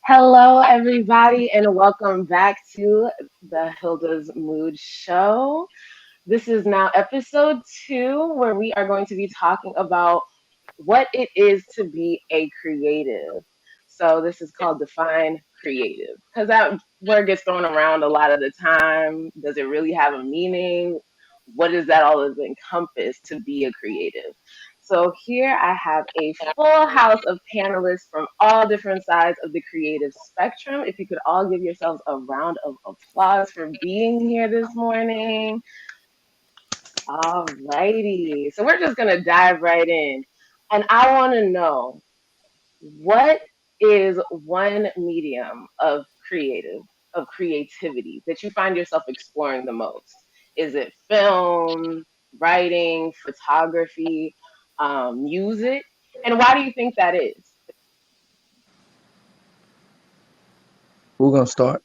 Hello, everybody, and welcome back to the Hilda's Mood Show. This is now episode 2, where we are going to be talking about what it is to be a creative. So, this is called Define Creative because that word gets thrown around a lot of the time. Does it really have a meaning? What does that all encompass to be a creative? So here I have a full house of panelists from all different sides of the creative spectrum. If you could all give yourselves a round of applause for being here this morning. All righty. So we're just going to dive right in. And I want to know, what is one medium of creativity that you find yourself exploring the most? Is it film, writing, photography, music? And why do you think that is? We're gonna start.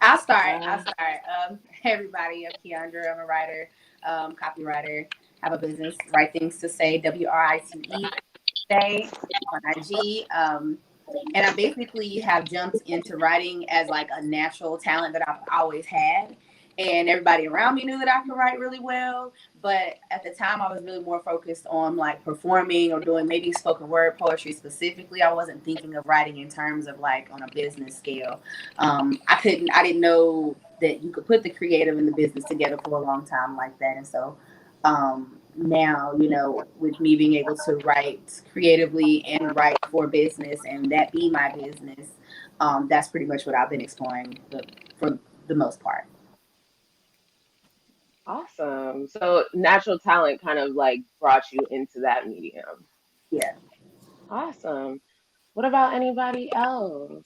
I'll start. Uh, Everybody, I'm Kiandra. I'm a writer, copywriter. Have a business. Write things to say. WRITE. Say on IG. And I basically have jumped into writing as like a natural talent that I've always had. And everybody around me knew that I could write really well. But at the time, I was really more focused on like performing or doing maybe spoken word poetry specifically. I wasn't thinking of writing in terms of like on a business scale. I didn't know that you could put the creative and the business together for a long time like that. And so now, with me being able to write creatively and write for business and that be my business, that's pretty much what I've been exploring for the most part. awesome. So natural talent kind of like brought you into that medium. Yeah. Awesome. What about anybody else?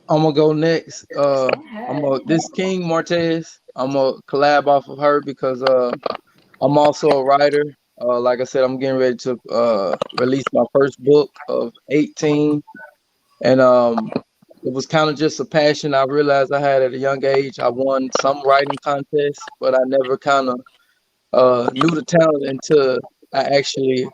I'm gonna go next. Go ahead. This King Martaez. I'm gonna collab off of her because I'm also a writer. Like I said, I'm getting ready to release my first book of 18, and it was kind of just a passion I realized I had at a young age. I won some writing contests, but I never kind of knew the talent until I actually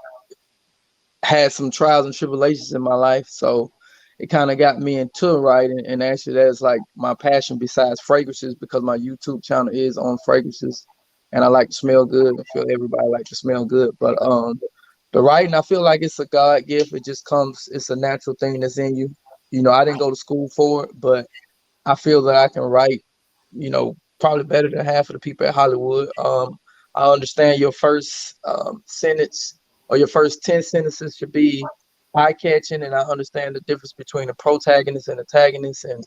had some trials and tribulations in my life. So it kind of got me into writing. And actually, that's like my passion besides fragrances because my YouTube channel is on fragrances. And I like to smell good. I feel everybody like to smell good. But the writing, I feel like it's a God gift. It just comes, it's a natural thing that's in you. I didn't go to school for it, but I feel that I can write, probably better than half of the people at Hollywood. I understand your first sentence or your first 10 sentences should be eye catching, and I understand the difference between a protagonist and antagonist, and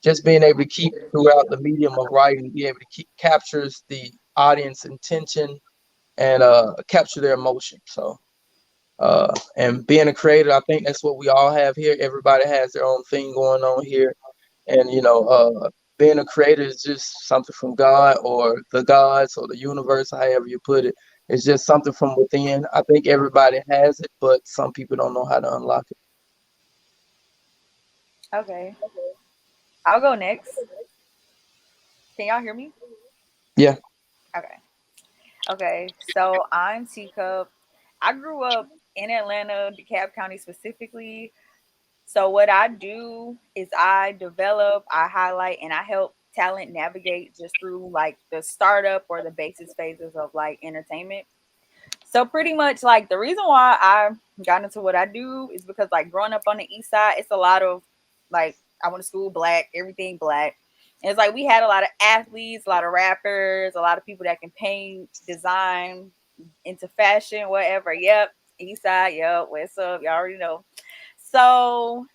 just being able to keep throughout the medium of writing, be able to keep captures the audience intention and capture their emotion. So, and being a creator, I think that's what we all have here. Everybody has their own thing going on here, and being a creator is just something from God or the gods or the universe, however you put it. It's just something from within. I think everybody has it, but some people don't know how to unlock it. Okay, I'll go next. Can y'all hear me? Yeah. Okay. Okay. So I'm Teaacup. I grew up in Atlanta, DeKalb County specifically. So what I do is I develop, I highlight, and I help talent navigate just through like the startup or the basis phases of like entertainment. So pretty much like the reason why I got into what I do is because like growing up on the east side, it's a lot of like I went to school black, everything black. And it's like we had a lot of athletes, a lot of rappers, a lot of people that can paint, design, into fashion, whatever. Yep. East side, yep, what's up? Y'all already know. So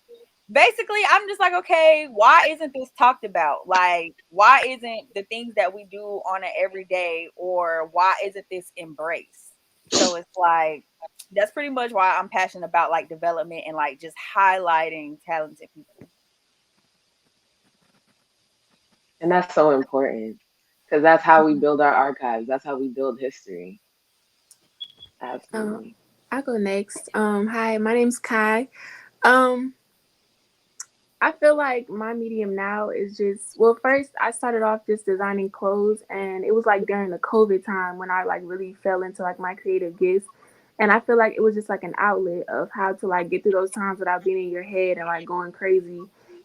basically I'm just like, okay, why isn't this talked about? Like, why isn't the things that we do on an everyday, or why isn't this embraced? So it's like that's pretty much why I'm passionate about like development and like just highlighting talented people. And that's so important because that's how we build our archives. That's how we build history. Um, Absolutely. I'll go next. Hi, my name's Kai. Um, I feel like my medium now is just, well, first I started off just designing clothes, and it was like during the COVID time when I like really fell into like my creative gifts. And I feel like it was just like an outlet of how to like get through those times without being in your head and like going crazy.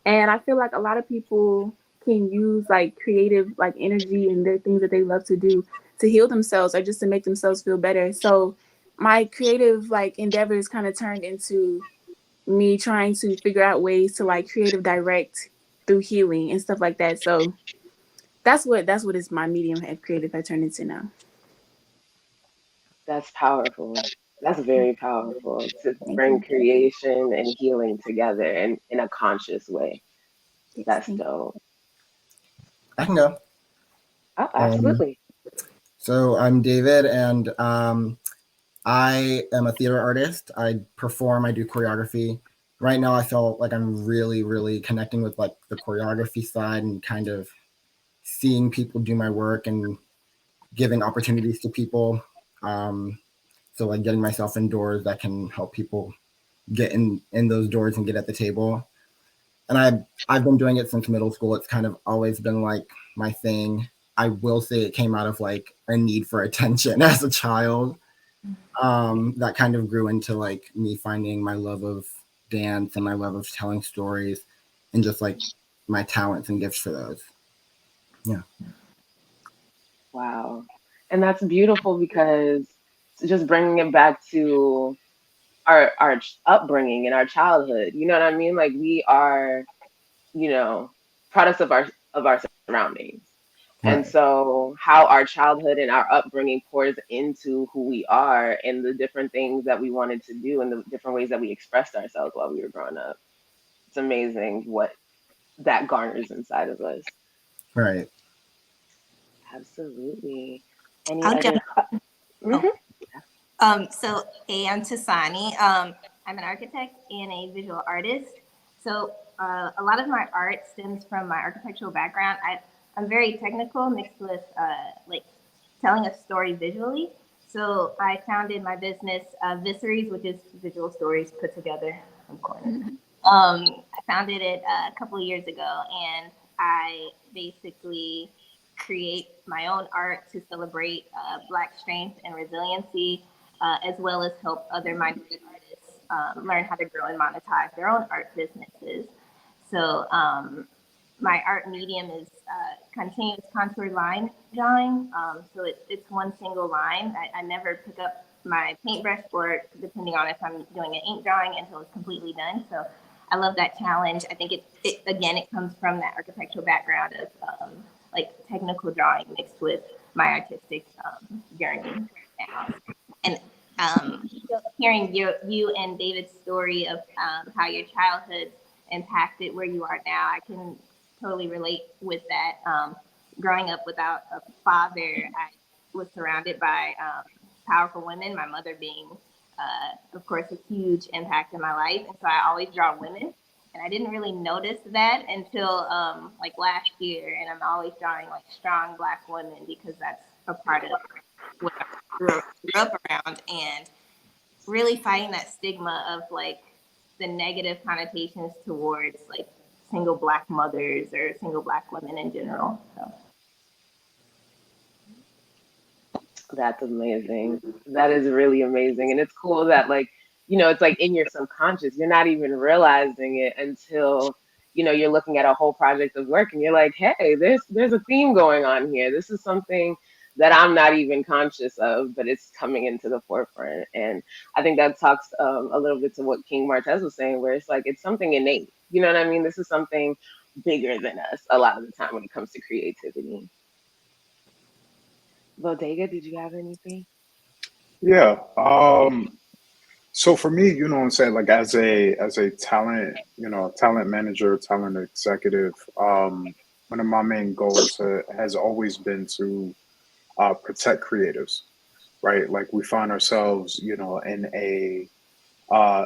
And I feel like a lot of people can use like creative like energy and their things that they love to do to heal themselves or just to make themselves feel better. So my creative like endeavors kind of turned into me trying to figure out ways to like creative direct through healing and stuff like that. So that's what is my medium of creative I turned into now. That's powerful. That's very powerful to Thank bring you. creation and healing together and in a conscious way. Yes, That's thank you. dope. I can go. Oh, Um, absolutely. so I'm David, and I am a theater artist. I perform. I do choreography. Right now, I feel like I'm really, really connecting with like the choreography side and kind of seeing people do my work and giving opportunities to people. Um, so like getting myself indoors that can help people get in those doors and get at the table. And I've been doing it since middle school. It's kind of always been like my thing. I will say it came out of like a need for attention as a child. That kind of grew into like me finding my love of dance and my love of telling stories and just like my talents and gifts for those. Yeah. Wow. And that's beautiful because just bringing it back to our upbringing and our childhood. You know what I mean? Like we are, you know, products of our surroundings. And Right. so how our childhood and our upbringing pours into who we are and the different things that we wanted to do and the different ways that we expressed ourselves while we were growing up. It's amazing what that garners inside of us. Right. Absolutely. Any I'll other? jump. Oh, Mhm. hey, I'm Tesanee. I'm an architect and a visual artist. So, a lot of my art stems from my architectural background. I'm very technical, mixed with like telling a story visually. So, I founded my business, Viseries, which is visual stories put together from corners. I founded it a couple of years ago, and I basically create my own art to celebrate Black strength and resiliency, as well as help other minority artists learn how to grow and monetize their own art businesses. So my art medium is continuous contour line drawing. So it's one single line. I never pick up my paintbrush for it, depending on if I'm doing an ink drawing until it's completely done. So I love that challenge. I think it again, it comes from that architectural background of like technical drawing mixed with my artistic journey right now. And hearing you and David's story of how your childhood impacted where you are now, I can totally relate with that. Growing up without a father, I was surrounded by powerful women. My mother being, of course, a huge impact in my life, and so I always draw women. And I didn't really notice that until like last year, and I'm always drawing like strong Black women because that's a part of what I grew up around, and really fighting that stigma of like the negative connotations towards like single Black mothers or single Black women in general. So That's amazing. That is really amazing. And it's cool that like, it's like in your subconscious, you're not even realizing it until, you're looking at a whole project of work and you're like, hey, there's a theme going on here. This is something that I'm not even conscious of, but it's coming into the forefront. And I think that talks a little bit to what King Martez was saying, where it's like it's something innate. You know what I mean? This is something bigger than us a lot of the time when it comes to creativity. Bodega, did you have anything? Yeah. So for me, you know what I'm saying, like as a talent, talent manager, talent executive, one of my main goals has always been to protect creatives, right? Like we find ourselves, in a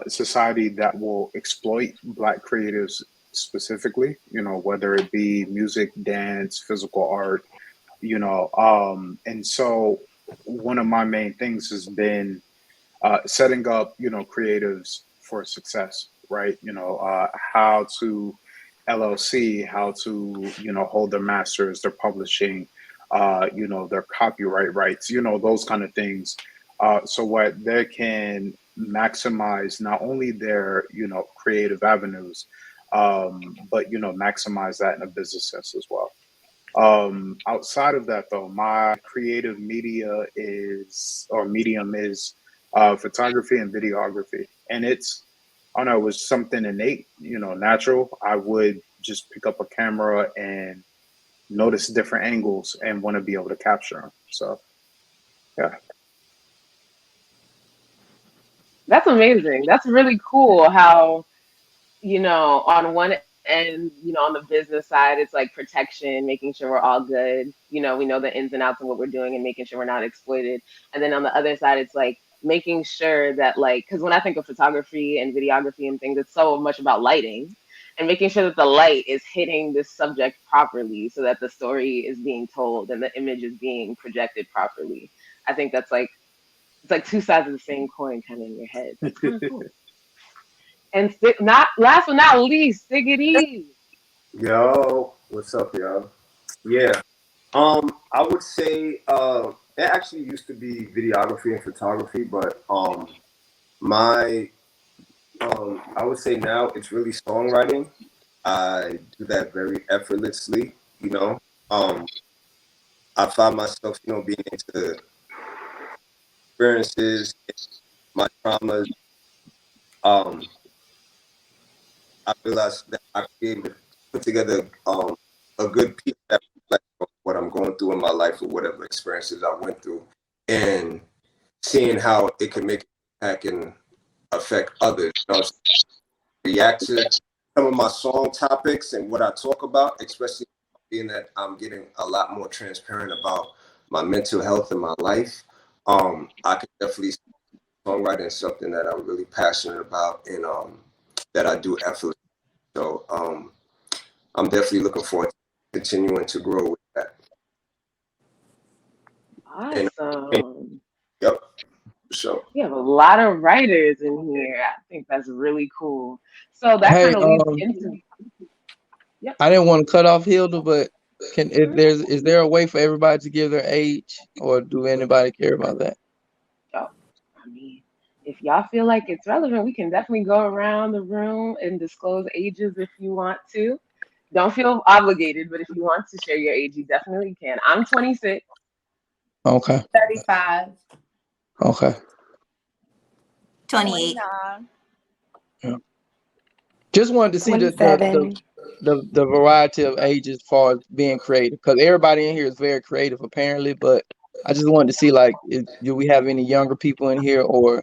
society that will exploit Black creatives specifically, whether it be music, dance, physical art, and so one of my main things has been setting up, creatives for success, right? How to LLC, how to, hold their masters, their publishing, their copyright rights, those kind of things. so what they can maximize not only their creative avenues, but maximize that in a business sense as well. Outside of that, though, my creative media is or medium is photography and videography, and it's I don't know, it was something innate, natural. I would just pick up a camera and notice different angles and want to be able to capture them. So yeah. That's amazing. That's really cool how, on one end, on the business side, it's like protection, making sure we're all good. We know the ins and outs of what we're doing and making sure we're not exploited. And then on the other side, it's like making sure that, like, because when I think of photography and videography and things, it's so much about lighting and making sure that the light is hitting this subject properly so that the story is being told and the image is being projected properly. I think that's like, it's like two sides of the same coin kind of in your head. That's kind of cool. And not last but not least, Stigity. Yo, what's up, y'all? Yeah. I would say it actually used to be videography and photography, but my I would say now it's really songwriting. I do that very effortlessly, you know. Um, I find myself, being into experiences, my traumas. Um, I realized that I could be able to put together a good piece that reflects what I'm going through in my life or whatever experiences I went through, and seeing how it can make an impact and affect others. React to some of my song topics and what I talk about, especially being that I'm getting a lot more transparent about my mental health in my life. I can definitely see songwriting is something that I'm really passionate about and that I do effortlessly. So I'm definitely looking forward to continuing to grow with that. And Awesome. yep, so We have a lot of writers in here. I think that's really cool. So that Hey, kind of leads into, yep. I didn't want to cut off Hilda, but can if Mhm. is there a way for everybody to give their age, or do anybody care about that? Oh, I mean, if y'all feel like it's relevant, we can definitely go around the room and disclose ages if you want to. Don't feel obligated, but if you want to share your age, you definitely can. I'm 26. Okay, 35. okay. 28. Yeah. Just wanted to see $27. the variety of ages as far as being creative, because everybody in here is very creative apparently. But I just wanted to see, like, do we have any younger people in here, or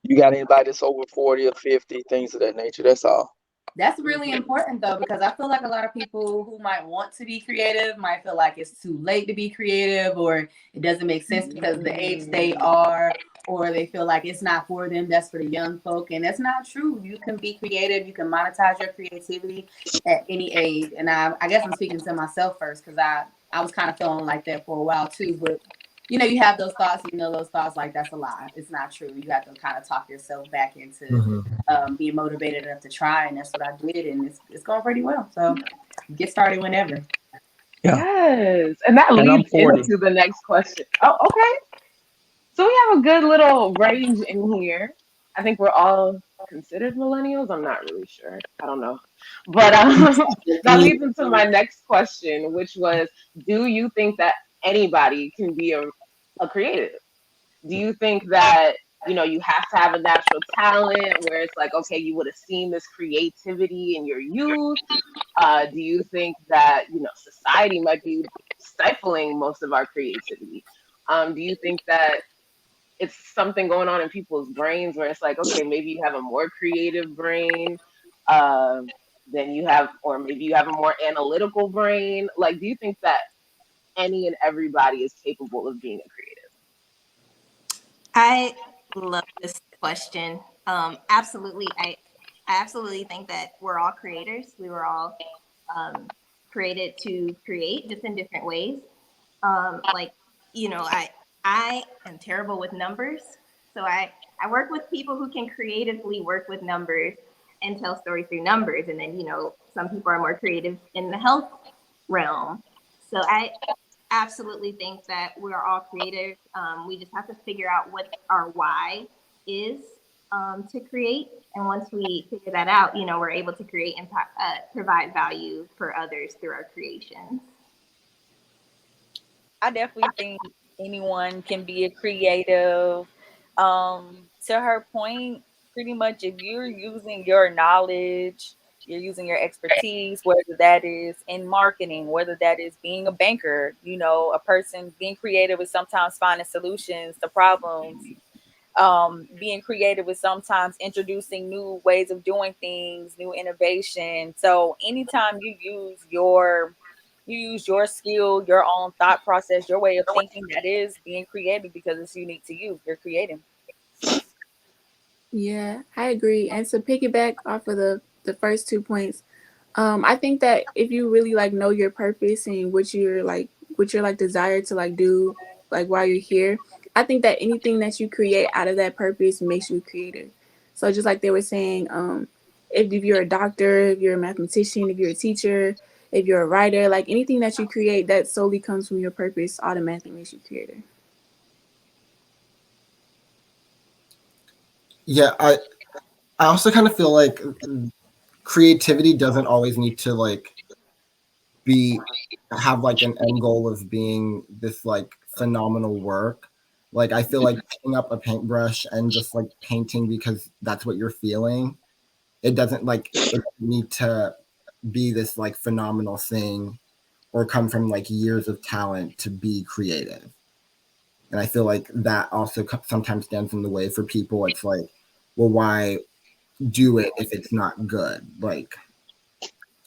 you got anybody that's over 40 or 50, things of that nature. That's all. That's really important though, because I feel like a lot of people who might want to be creative might feel like it's too late to be creative, or it doesn't make sense because of the age they are, or they feel like it's not for them, that's for the young folk. And that's not true. You can be creative, you can monetize your creativity at any age. And I guess I'm speaking to myself first, because I was kind of feeling like that for a while too. But you have those thoughts, those thoughts, like, that's a lie. It's not true. You have to kind of talk yourself back into being motivated enough to try. And that's what I did. And it's going pretty well. So get started whenever. Yeah. Yes. And that And I'm leads 40. into the next question. Oh, okay. So we have a good little range in here. I think we're all considered millennials. I'm not really sure. I don't know. But that leads into my next question, which was, do you think that anybody can be a creative? Do you think that, you have to have a natural talent where it's like, okay, you would have seen this creativity in your youth? Do you think that, society might be stifling most of our creativity? Do you think that it's something going on in people's brains where it's like, okay, maybe you have a more creative brain uh, than you have, or maybe you have a more analytical brain? Like, do you think that any and everybody is capable of being a creative? I love this question. Absolutely. I absolutely think that we're all creators. We were all created to create, just in different ways. Like, I am terrible with numbers. So I work with people who can creatively work with numbers and tell stories through numbers. And then, some people are more creative in the health realm. So absolutely think that we're all creative. We just have to figure out what our why is to create. And once we figure that out, we're able to create and provide value for others through our creations. I definitely think anyone can be a creative. To her point, pretty much if you're using your knowledge, you're using your expertise, whether that is in marketing, whether that is being a banker, a person being creative is sometimes finding solutions to problems. Being creative is sometimes introducing new ways of doing things, new innovation. So anytime you use your skill, your own thought process, your way of thinking, that is being creative because it's unique to you. You're creating. Yeah, I agree. And to piggyback off of the first 2 points, I think that if you really like know your purpose and what your desire to like do like while you're here, I think that anything that you create out of that purpose makes you creative. So just like they were saying, if you're a doctor, if you're a mathematician, if you're a teacher, if you're a writer, like anything that you create that solely comes from your purpose automatically makes you creative. Yeah, I also kind of feel like creativity doesn't always need to like be have like an end goal of being this like phenomenal work. Like I feel like picking up a paintbrush and just like painting because that's what you're feeling. It doesn't need to be this like phenomenal thing or come from like years of talent to be creative. And I feel like that also sometimes stands in the way for people. It's like, well, why do it if it's not good? Like,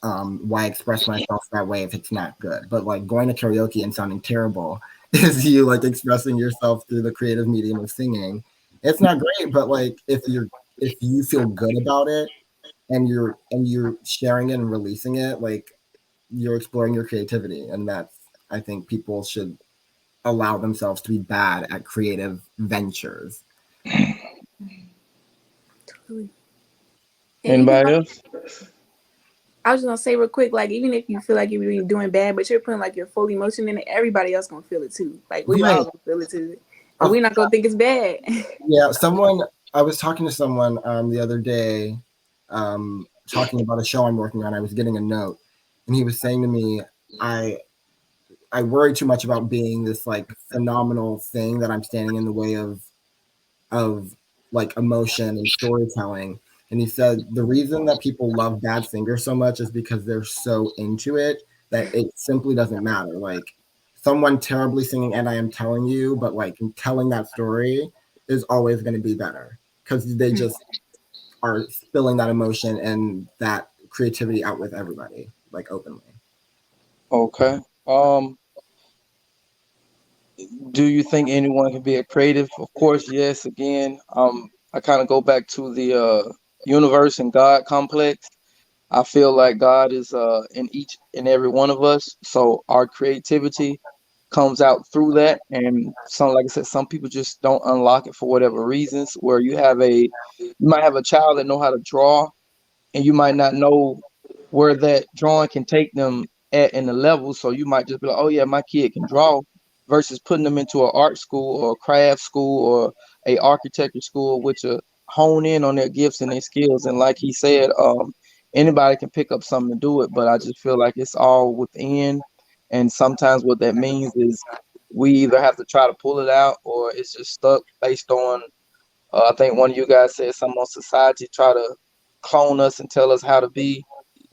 why express myself that way if it's not good? But like going to karaoke and sounding terrible is you like expressing yourself through the creative medium of singing. It's not great, but like if you feel good about it and you're sharing it and releasing it, like you're exploring your creativity, and that's I think people should allow themselves to be bad at creative ventures. Totally. And even Anybody like else? I was just gonna say real quick, like even if you feel like you're really doing bad, but you're putting like your full emotion in it, everybody else gonna feel it too. Like we Right. all gonna feel it too, and we're not gonna think it's bad. Yeah, I was talking to someone the other day, talking about a show I'm working on. I was getting a note, and he was saying to me, "I I worry too much about being this like phenomenal thing that I'm standing in the way of like emotion and storytelling." And he said the reason that people love bad singers so much is because they're so into it that it simply doesn't matter. Like someone terribly singing "And I Am Telling You," but like telling that story is always going to be better because they just are spilling that emotion and that creativity out with everybody, like openly. Okay. Do you think anyone can be a creative? Of course, yes. Again, I kind of go back to the universe and God complex. I feel like God is in each and every one of us. So our creativity comes out through that. And some, like I said, some people just don't unlock it for whatever reasons. Where you might have a child that know how to draw, and you might not know where that drawing can take them at in the level. So you might just be like, oh yeah, my kid can draw, versus putting them into an art school or a craft school or a architecture school, which hone in on their gifts and their skills. And like he said, anybody can pick up something to do it, but I just feel like it's all within. And sometimes what that means is we either have to try to pull it out or it's just stuck based on I think one of you guys said something on society try to clone us and tell us how to be,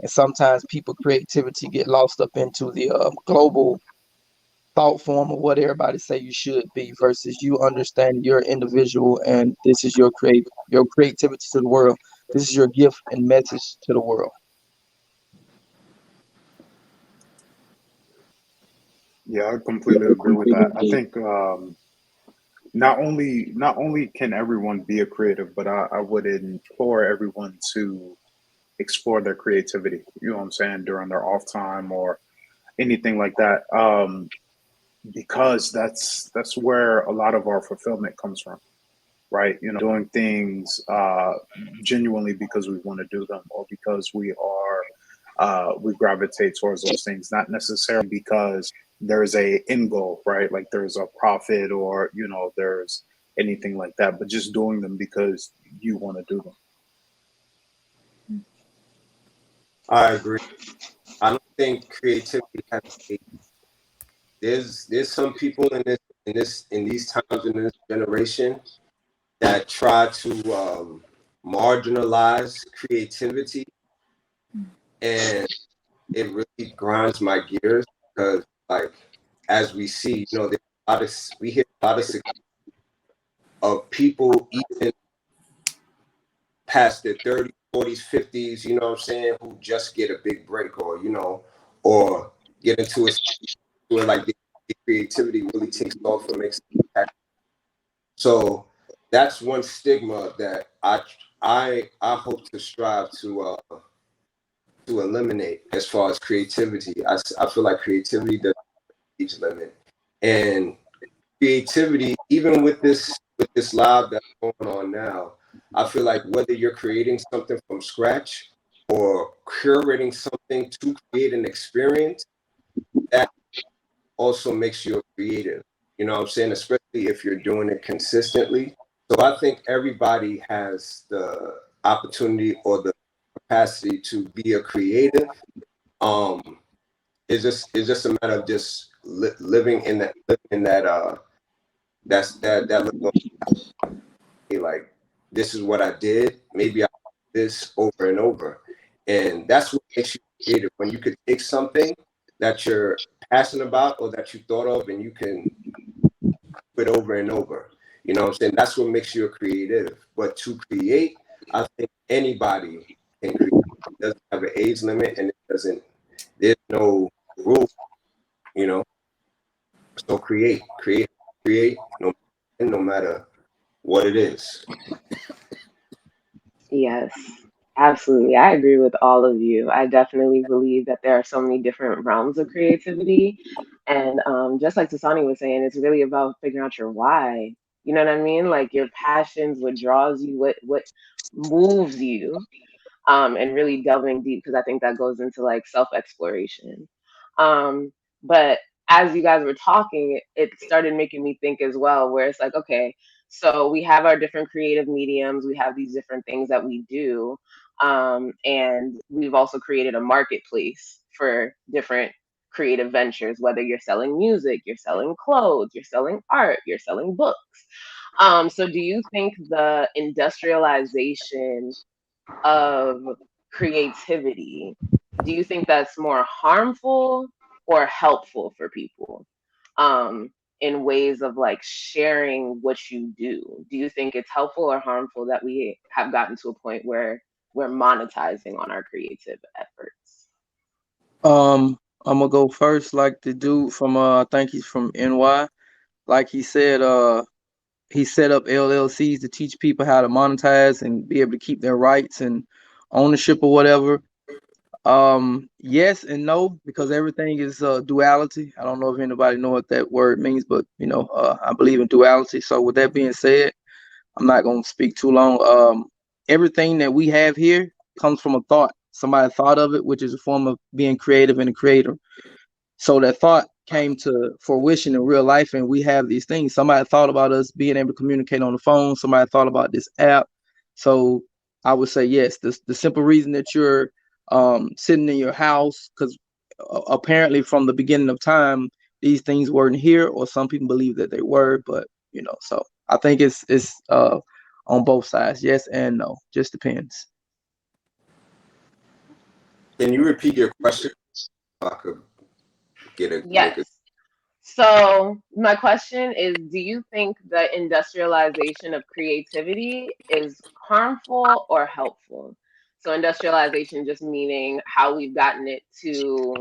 and sometimes people creativity get lost up into the global thought form of what everybody say you should be versus you understand your individual and this is your creativity to the world. This is your gift and message to the world. Yeah, I completely agree with that. I think not only can everyone be a creative, but I would implore everyone to explore their creativity. You know what I'm saying, during their off time or anything like that, because that's where a lot of our fulfillment comes from, right? Doing things genuinely because we want to do them or because we are we gravitate towards those things, not necessarily because there's a end goal, right? Like there's a profit or, you know, there's anything like that, but just doing them because you want to do them. I agree. I don't think creativity has a, there's some people in these times in this generation that try to marginalize creativity, and it really grinds my gears because, like, as we see, you know, there's a lot of, we hear a lot of people even past their 30s, 40s, 50s, you know what I'm saying, who just get a big break, or, you know, or get into a where like the creativity really takes off and makes an impact. So that's one stigma that I hope to strive to eliminate as far as creativity. I feel like creativity doesn't have an age limit, and creativity, even with this live that's going on now, I feel like whether you're creating something from scratch or curating something to create an experience, that also makes you a creative. You know what I'm saying? Especially if you're doing it consistently. So I think everybody has the opportunity or the capacity to be a creative. Um, it's just a matter of just living in that little, like, this is what I did. Maybe I do this over and over, and that's what makes you creative. When you could take something that you're passionate about or that you thought of, and you can do it over and over. You know what I'm saying? That's what makes you a creative. But to create, I think anybody can create. It doesn't have an age limit, and it doesn't. There's no rule. You know, so create. No matter what it is. Yes, absolutely. I agree with all of you. I definitely believe that there are so many different realms of creativity. And just like Tasani was saying, it's really about figuring out your why. You know what I mean? Like your passions, what draws you, what moves you, and really delving deep because I think that goes into like self exploration. But as you guys were talking, it started making me think as well, where it's like, okay, so we have our different creative mediums, we have these different things that we do, and we've also created a marketplace for different creative ventures, whether you're selling music, you're selling clothes, you're selling art, you're selling books. So do you think the industrialization of creativity, do you think that's more harmful or helpful for people, in ways of like sharing what you do? Do you think it's helpful or harmful that we have gotten to a point where we're monetizing on our creative efforts? I'm gonna go first, like the dude from I think he's from NY. Like he said, he set up LLCs to teach people how to monetize and be able to keep their rights and ownership or whatever. Yes and no, because everything is duality. I don't know if anybody know what that word means, but you know, I believe in duality. So with that being said, I'm not gonna speak too long. Everything that we have here comes from a thought. Somebody thought of it, which is a form of being creative and a creator. So that thought came to fruition in real life, and we have these things. Somebody thought about us being able to communicate on the phone. Somebody thought about this app. So I would say yes. The simple reason that you're sitting in your house, because apparently from the beginning of time, these things weren't here, or some people believe that they were, but you know. So I think it's on both sides, yes and no. Just depends. Can you repeat your question? So I could make it. Yes. So my question is, do you think the industrialization of creativity is harmful or helpful? So industrialization just meaning how we've gotten it to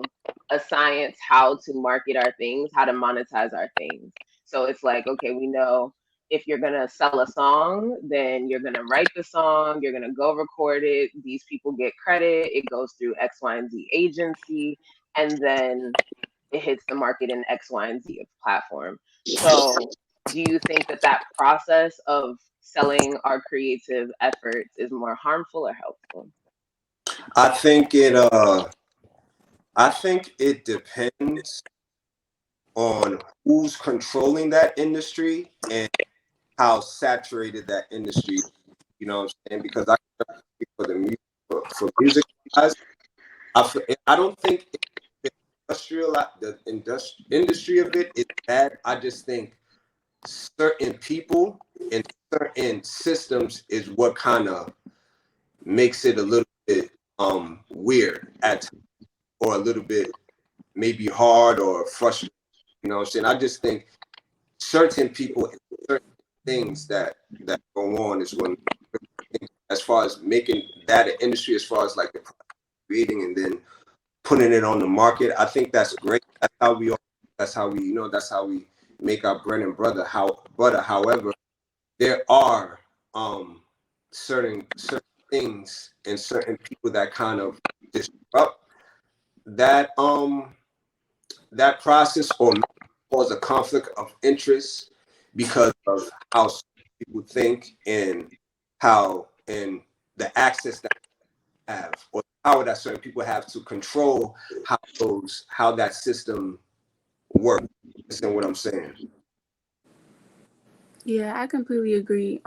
a science, how to market our things, how to monetize our things. So it's like, okay, we know if you're gonna sell a song, then you're gonna write the song, you're gonna go record it, these people get credit, it goes through X, Y, and Z agency, and then it hits the market in X, Y, and Z of platform. So, do you think that that process of selling our creative efforts is more harmful or helpful? I think it. I think it depends on who's controlling that industry and how saturated that industry is. You know what I'm saying? Because I can speak for the music, for music guys, I don't think the industry of it is bad. I just think certain people and certain systems is what kind of makes it a little bit weird at times, or a little bit maybe hard or frustrating. You know what I'm saying? I just think certain people and certain things that go on is when, as far as making that an industry, as far as like the creating and then putting it on the market. I think that's great. That's how we, that's how we make our bread and butter. However, there are certain things and certain people that kind of disrupt that that process, or cause a conflict of interest because of how people think and how, and the access that they have, or the power that certain people have to control how that system works. Listen what I'm saying. Yeah, I completely agree.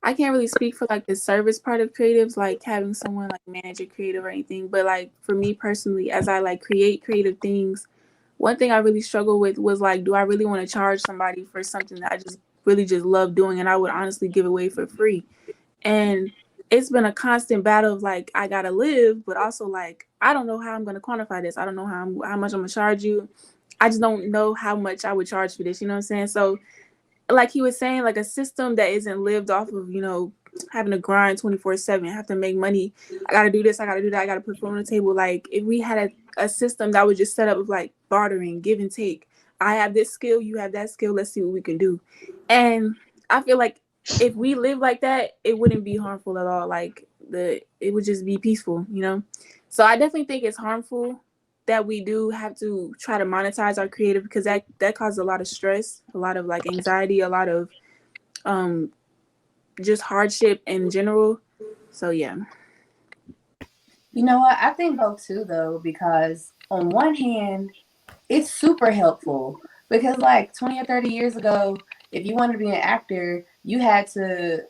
I can't really speak for like the service part of creatives, like having someone like manage a creative or anything. But like for me personally, as I like create creative things, one thing I really struggle with was like, do I really want to charge somebody for something that I just really just love doing and I would honestly give away for free? And it's been a constant battle of like, I gotta live, but also like, I don't know how I'm gonna quantify this. I don't know how much I'm gonna charge you. I just don't know how much I would charge for this. You know what I'm saying? So like he was saying, like a system that isn't lived off of, having to grind 24/7, have to make money. I got to do this. I got to do that. I got to put food on the table. Like if we had a system that was just set up with like bartering, give and take. I have this skill, you have that skill. Let's see what we can do. And I feel like if we live like that, it wouldn't be harmful at all. Like it would just be peaceful. So I definitely think it's harmful that we do have to try to monetize our creative, because that causes a lot of stress, a lot of like anxiety, a lot of um just hardship in general. So yeah. You know what? I think both too, though, because on one hand, it's super helpful because like 20 or 30 years ago, if you wanted to be an actor, you had to,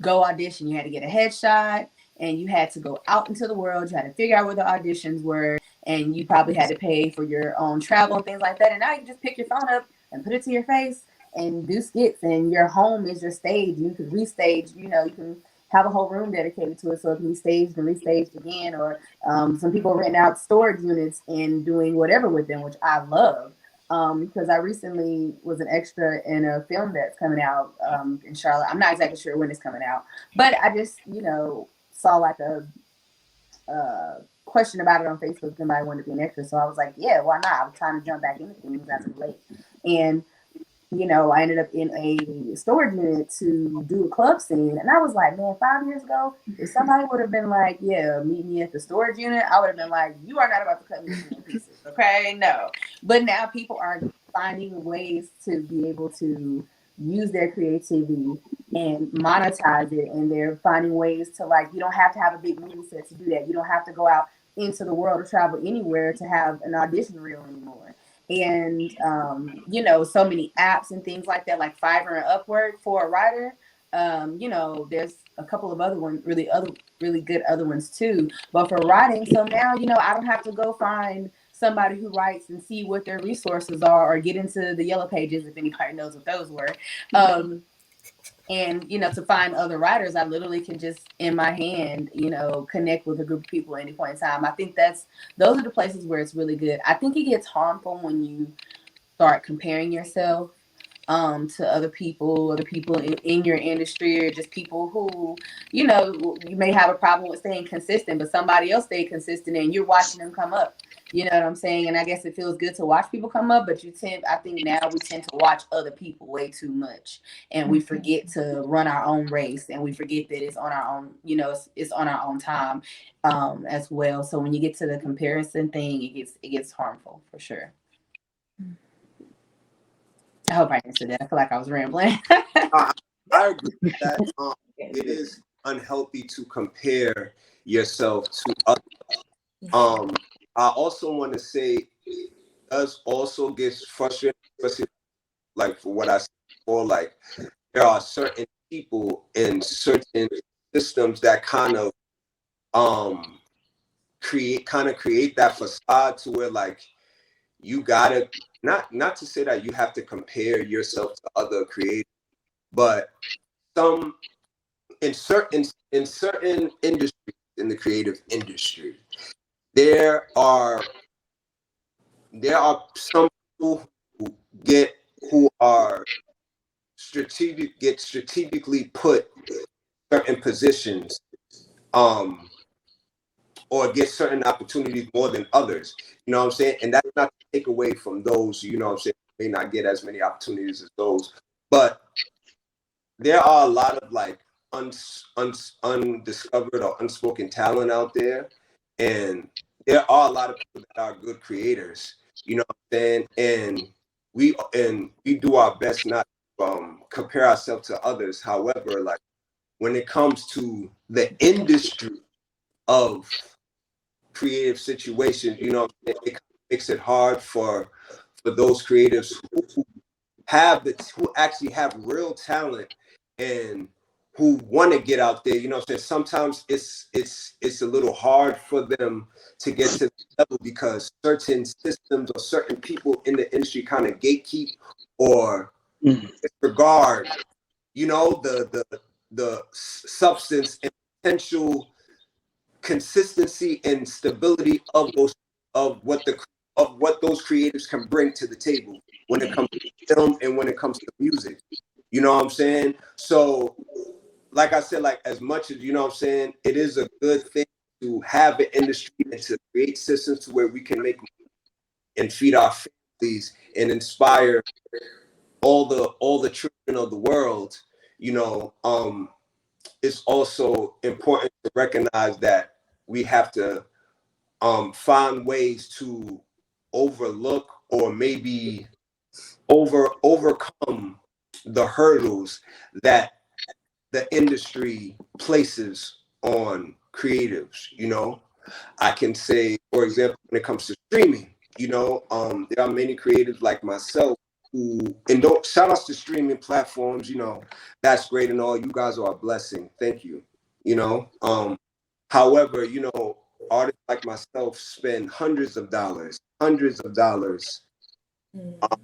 go audition. You had to get a headshot and you had to go out into the world. You had to figure out where the auditions were, and you probably had to pay for your own travel and things like that. And now you can just pick your phone up and put it to your face and do skits, and your home is your stage. You can restage, you can have a whole room dedicated to it so it can be staged and restaged again, or some people rent out storage units and doing whatever with them, which I love. Because I recently was an extra in a film that's coming out in Charlotte. I'm not exactly sure when it's coming out, but I just, saw like a question about it on Facebook. Somebody wanted to be an extra, so I was like, yeah, why not? I was trying to jump back into things as of late, and I ended up in a storage unit to do a club scene. And I was like, man, 5 years ago, if somebody would have been like, yeah, meet me at the storage unit, I would have been like, you are not about to cut me into pieces, okay? No. But now people are finding ways to be able to use their creativity and monetize it. And they're finding ways to, like, you don't have to have a big movie set to do that. You don't have to go out into the world or travel anywhere to have an audition reel anymore. And so many apps and things like that, like Fiverr and Upwork for a writer. There's a couple of other ones, really good other ones too, but for writing. So now I don't have to go find somebody who writes and see what their resources are, or get into the yellow pages, if anybody knows what those were. And to find other writers, I literally can just in my hand connect with a group of people at any point in time. I think those are the places where it's really good. I think it gets harmful when you start comparing yourself to other people in your industry, or just people who you may have a problem with staying consistent, but somebody else stayed consistent and you're watching them come up. You know what I'm saying? And I guess it feels good to watch people come up, but I think now we tend to watch other people way too much, and we forget to run our own race, and we forget that it's on our own, it's on our own time as well. So when you get to the comparison thing, it gets harmful for sure. I hope I answered that. I feel like I was rambling. I agree with that. It is unhealthy to compare yourself to others. I also want to say does also get frustrating, especially like for what I said before, like there are certain people in certain systems that um create that facade to where like you gotta not to say that you have to compare yourself to other creators, but some in certain industries in the creative industry, there are some people who get who are strategically put certain positions, um or get certain opportunities more than others. You know what I'm saying? And that's not to take away from those, you know what I'm saying, may not get as many opportunities as those. But there are a lot of like undiscovered or unspoken talent out there. And there are a lot of people that are good creators, you know what I'm saying? And we do our best not to compare ourselves to others. However, like when it comes to the industry of creative situations, you know, it makes it hard for those creatives who who actually have real talent and who want to get out there. You know what I'm saying? Sometimes it's a little hard for them to get to the level because certain systems or certain people in the industry kind of gatekeep or disregard, you know, the substance and potential consistency and stability of those of what those creatives can bring to the table when it comes to film and when it comes to music. You know what I'm saying? So like I said, like as much as you know what I'm saying, it is a good thing to have an industry and to create systems to where we can make and feed our families and inspire all the children of the world, you know. It's also important to recognize that we have to find ways to overlook or maybe overcome the hurdles that the industry places on creatives. You know, I can say, for example, when it comes to streaming, you know, there are many creatives like myself who, and don't shout outs to streaming platforms, you know, that's great and all. You guys are a blessing. Thank you. You know, however, you know, artists like myself spend hundreds of dollars,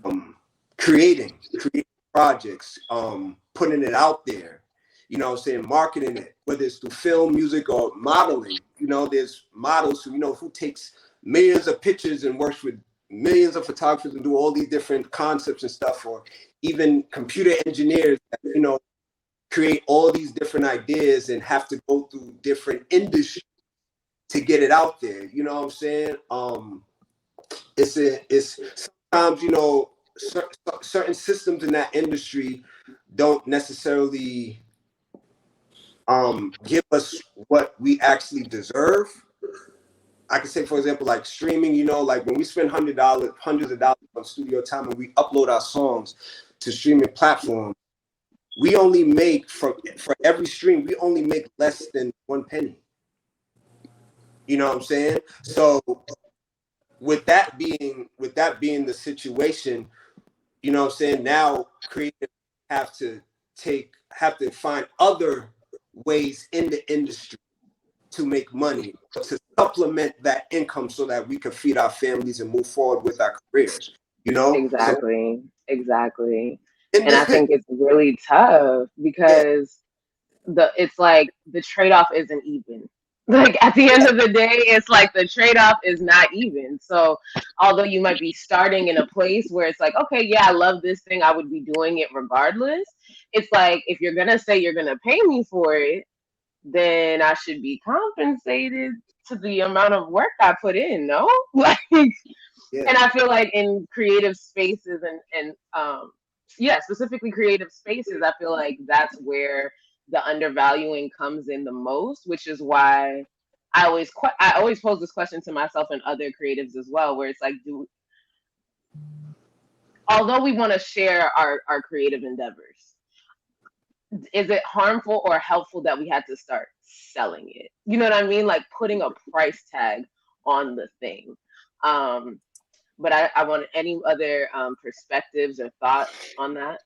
um, creating projects, putting it out there, you know what I'm saying, marketing it, whether it's through film, music, or modeling. You know, there's models who, you know, who takes millions of pictures and works with millions of photographers and do all these different concepts and stuff, or even computer engineers that, you know, create all these different ideas and have to go through different industries to get it out there. You know what I'm saying? It's sometimes, you know, certain systems in that industry don't necessarily give us what we actually deserve. I can say, for example, like streaming, you know, like when we spend hundreds of dollars on studio time and we upload our songs to streaming platforms, we only make for every stream, we only make less than 1 penny. You know what I'm saying? So with that being the situation, you know what I'm saying, now creators have to find other ways in the industry to make money, to supplement that income so that we can feed our families and move forward with our careers, you know? So Exactly. in And I this think it's really tough yeah, because it's like the trade-off isn't even. Like at the end of the day, it's like the trade-off is not even. So although you might be starting in a place where it's like, okay, yeah, I love this thing, I would be doing it regardless. It's like if you're gonna say you're gonna pay me for it, then I should be compensated to the amount of work I put in, no? Like, yeah, and I feel like in creative spaces and yeah, specifically creative spaces, I feel like that's where the undervaluing comes in the most, which is why I always pose this question to myself and other creatives as well, where it's like, although we want to share our creative endeavors, is it harmful or helpful that we had to start selling it? You know what I mean? Like putting a price tag on the thing. Um, but I want any other perspectives or thoughts on that.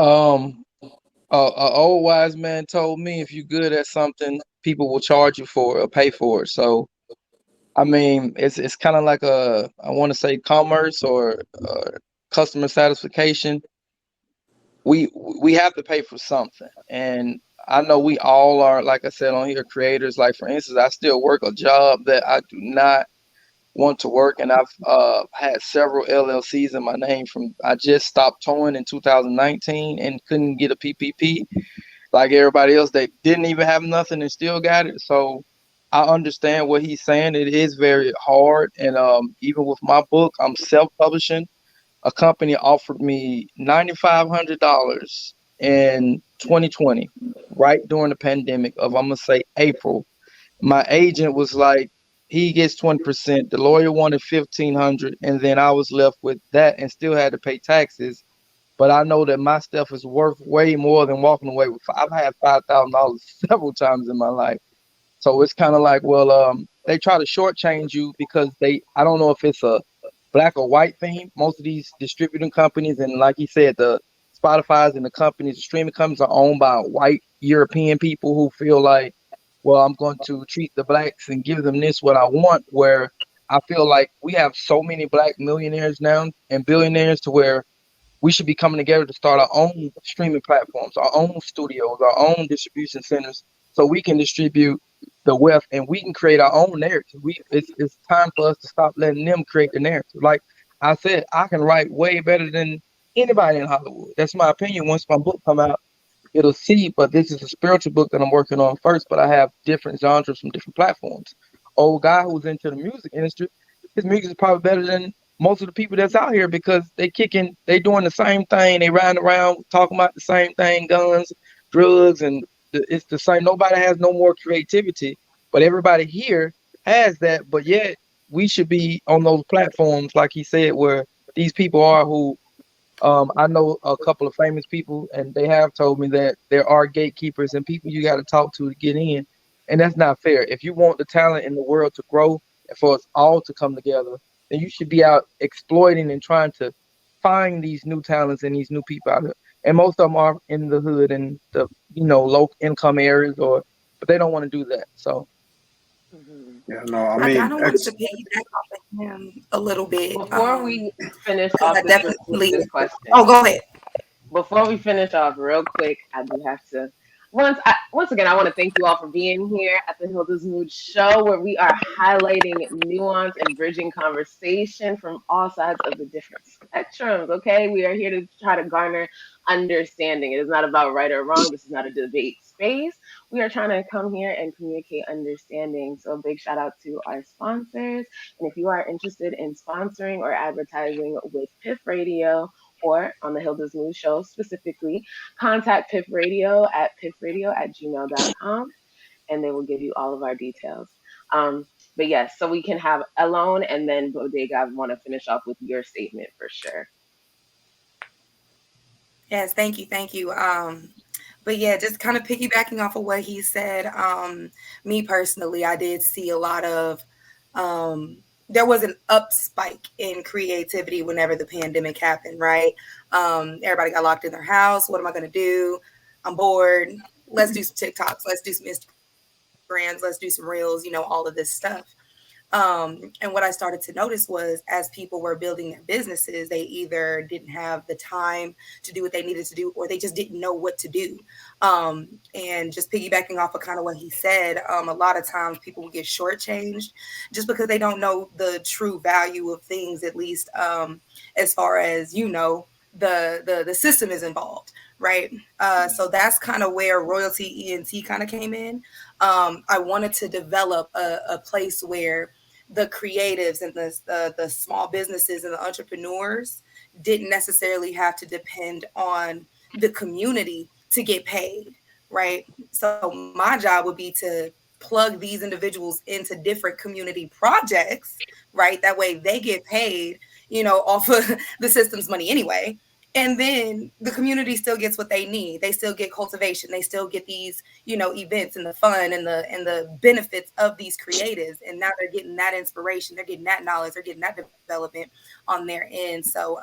Um, a old wise man told me if you're good at something, people will charge you for it or pay for it. So I mean, it's kind of like a, I want to say commerce or customer satisfaction. We we have to pay for something, and I know we all are, like I said on here, creators. Like for instance, I still work a job that I do not want to work, and I've had several LLCs in my name. From I just stopped touring in 2019 and couldn't get a PPP like everybody else. They didn't even have nothing and still got it. So I understand what he's saying. It is very hard, and even with my book, I'm self-publishing. A company offered me $9,500 in 2020, right during the pandemic of, I'm gonna say, April. My agent was like, he gets 20%. The lawyer wanted 1,500, and then I was left with that and still had to pay taxes. But I know that my stuff is worth way more than walking away with. I've had $5,000 several times in my life. So it's kind of like, well, they try to shortchange you because they, I don't know if it's a black or white thing. Most of these distributing companies, and like you said, the Spotify's and the companies, the streaming companies are owned by white European people who feel like, well, I'm going to treat the blacks and give them this what I want. Where I feel like we have so many black millionaires now and billionaires to where we should be coming together to start our own streaming platforms, our own studios, our own distribution centers, so we can distribute the wealth and we can create our own narrative. It's time for us to stop letting them create the narrative. Like I said, I can write way better than anybody in Hollywood. That's my opinion. Once my book come out, it'll see. But this is a spiritual book that I'm working on first. But I have different genres from different platforms. Old guy who's into the music industry, his music is probably better than most of the people that's out here because they doing the same thing. They riding around talking about the same thing, guns, drugs, and it's the same. Nobody has no more creativity, but everybody here has that. But yet we should be on those platforms, like he said, where these people are who I know a couple of famous people, and they have told me that there are gatekeepers and people you got to talk to get in, and that's not fair. If you want the talent in the world to grow and for us all to come together, then you should be out exploiting and trying to find these new talents and these new people out there. And most of them are in the hood and the low income areas, but they don't want to do that. So Mhm. Yeah, no, I I mean, kind of wanted to piggyback off of him a little bit, Before we finish because off I with definitely. this Oh, question, go ahead. before we finish off real quick, I do have to once again I want to thank you all for being here at the Hilda's Mood Show, where we are highlighting nuance and bridging conversation from all sides of the different spectrums. Okay, we are here to try to garner understanding. It is not about right or wrong. This is not a debate space. We are trying to come here and communicate understanding. So a big shout out to our sponsors. And if you are interested in sponsoring or advertising with Piff Radio or on the Hilda's Mood Show specifically, contact Piff Radio at piffradio@gmail.com and they will give you all of our details. But yes, so we can have Élone and then Bodega. I want to finish off with your statement for sure. Yes, thank you, thank you. But yeah, just kind of piggybacking off of what he said. Me personally, I did see a lot of. There was an up spike in creativity whenever the pandemic happened. Right, everybody got locked in their house. What am I going to do? I'm bored. Let's do some TikToks. Let's do some Instagrams. Let's do some reels. All of this stuff. And what I started to notice was as people were building their businesses, they either didn't have the time to do what they needed to do, or they just didn't know what to do. And just piggybacking off of kind of what he said, a lot of times people will get shortchanged just because they don't know the true value of things, at least as far as, the system is involved. Right. So that's kind of where Royalty ENT kind of came in. I wanted to develop a place where the creatives and the small businesses and the entrepreneurs didn't necessarily have to depend on the community to get paid, right? So my job would be to plug these individuals into different community projects, right? That way they get paid, off of the system's money anyway. And then the community still gets what they need. They still get cultivation. They still get these, events and the fun and the benefits of these creatives. And now they're getting that inspiration. They're getting that knowledge. They're getting that development on their end. So,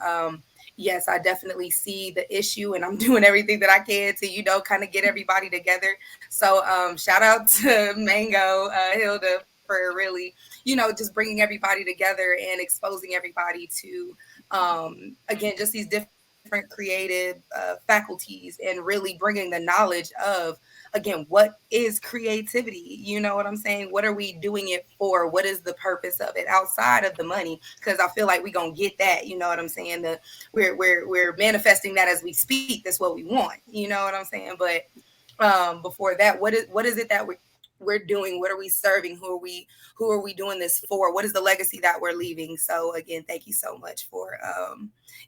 yes, I definitely see the issue, and I'm doing everything that I can to, kind of get everybody together. So, shout out to Mango, Hilda, for really, just bringing everybody together and exposing everybody to, again, just these different creative faculties, and really bringing the knowledge of, again, what is creativity? You know what I'm saying? What are we doing it for? What is the purpose of it outside of the money? Because I feel like we're gonna get that. You know what I'm saying? We're manifesting that as we speak. That's what we want. You know what I'm saying? But before that, what is it that we're doing? What are we serving? Who are we doing this for? What is the legacy that we're leaving? So again, thank you so much for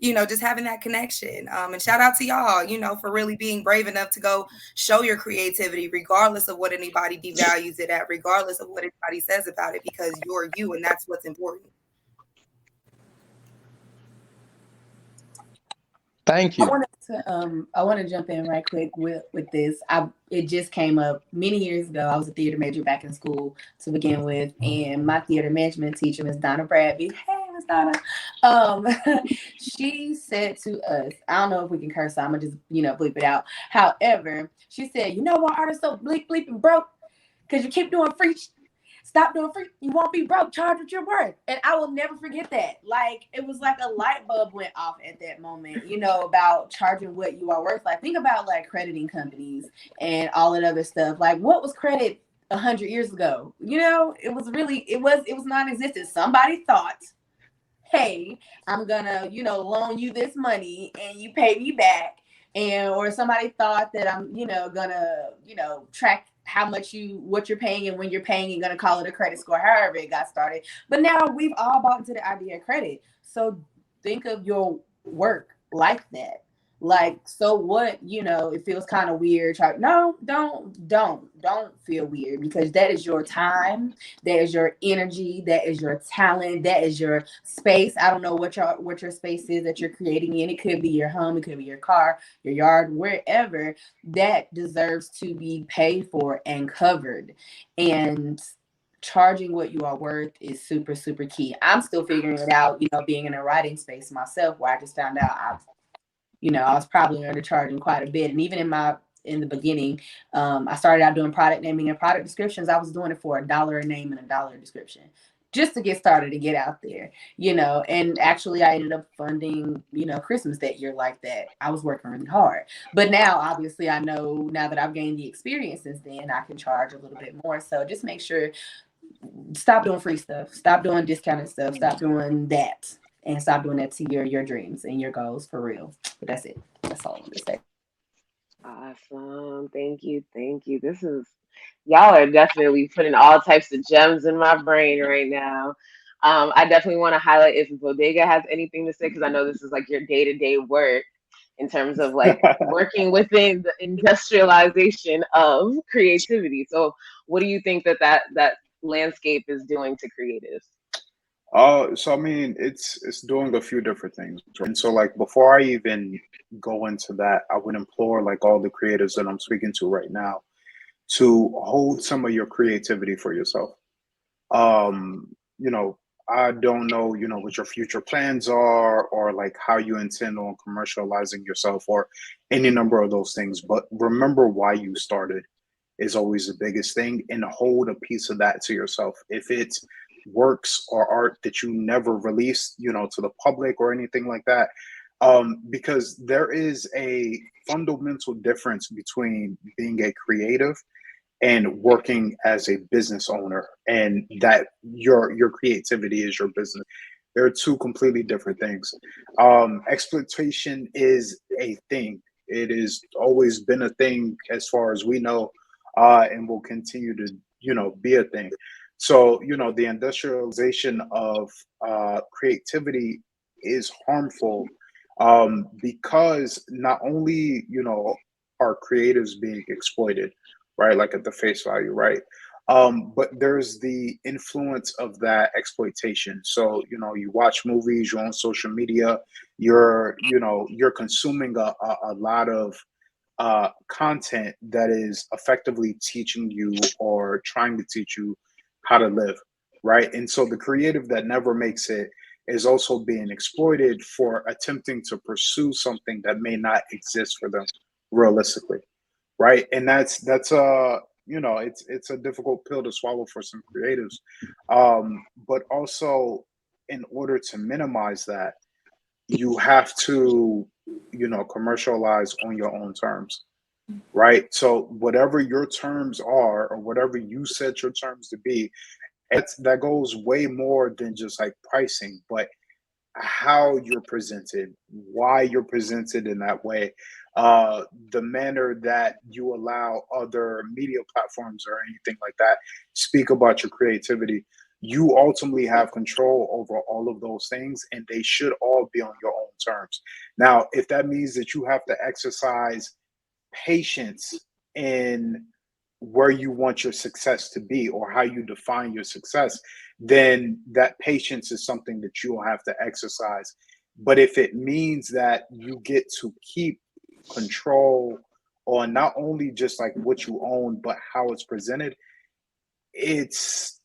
just having that connection. And shout out to y'all, for really being brave enough to go show your creativity, regardless of what anybody devalues it at, regardless of what anybody says about it, because you're you, and that's what's important. Thank you. I want to jump in right quick with this. It just came up many years ago. I was a theater major back in school to begin with, and my theater management teacher, Miss Donna Bradby. Hey, Miss Donna. She said to us, I don't know if we can curse, so I'm gonna just bleep it out. However, she said, "You know why artists so bleeping broke? Because you keep doing free." Stop doing free. You won't be broke. Charge what you're worth. And I will never forget that. Like, it was like a light bulb went off at that moment, about charging what you are worth. Like, think about like crediting companies and all that other stuff. Like, what was credit 100 years ago? It was non-existent. Somebody thought, hey, I'm gonna, loan you this money and you pay me back. Or somebody thought that I'm, gonna, track what you're paying and when you're paying, and gonna call it a credit score, however it got started. But now we've all bought into the idea of credit. So think of your work like that. Like, so what, it feels kind of weird. No, don't feel weird, because that is your time, that is your energy, that is your talent, that is your space. I don't know what your space is that you're creating in. It could be your home, it could be your car, your yard, wherever. That deserves to be paid for and covered. And charging what you are worth is super, super key. I'm still figuring it out, being in a writing space myself, where I just found out I was probably undercharging quite a bit. And even in the beginning, I started out doing product naming and product descriptions. I was doing it for $1 a name and $1 a description, just to get started and get out there, and actually I ended up funding, Christmas that year like that. I was working really hard. But now, obviously, I know now that I've gained the experience since then, I can charge a little bit more. So just make sure, stop doing free stuff, stop doing discounted stuff, stop doing that. And stop doing that to your dreams and your goals, for real. But that's it. That's all I'm gonna say. Awesome. Thank you. Thank you. Y'all are definitely putting all types of gems in my brain right now. I definitely want to highlight if Bodega has anything to say, because I know this is like your day-to-day work in terms of like working within the industrialization of creativity. So what do you think that landscape is doing to creatives? So I mean, it's doing a few different things, right? And so like before I even go into that, I would implore like all the creatives that I'm speaking to right now to hold some of your creativity for yourself. Um, you know, I don't know, what your future plans are, or like how you intend on commercializing yourself, or any number of those things. But remember why you started is always the biggest thing, and hold a piece of that to yourself. If it's works or art that you never release, to the public or anything like that, because there is a fundamental difference between being a creative and working as a business owner, and that your creativity is your business. They're two completely different things. Exploitation is a thing. It has always been a thing as far as we know, and will continue to be a thing. So the industrialization of creativity is harmful, because not only are creatives being exploited, right, like at the face value, right, But there's the influence of that exploitation. So, you watch movies, you're on social media, you're consuming a lot of content that is effectively teaching you or trying to teach you how to live, right? And so the creative that never makes it is also being exploited for attempting to pursue something that may not exist for them realistically, right? And it's a difficult pill to swallow for some creatives, but also in order to minimize that, you have to commercialize on your own terms, right? So whatever your terms are, or whatever you set your terms to be, that goes way more than just like pricing, but how you're presented, why you're presented in that way, the manner that you allow other media platforms or anything like that speak about your creativity. You ultimately have control over all of those things, and they should all be on your own terms. Now, if that means that you have to exercise patience in where you want your success to be or how you define your success, then that patience is something that you'll have to exercise. But if it means that you get to keep control on not only just like what you own, but how it's presented, it's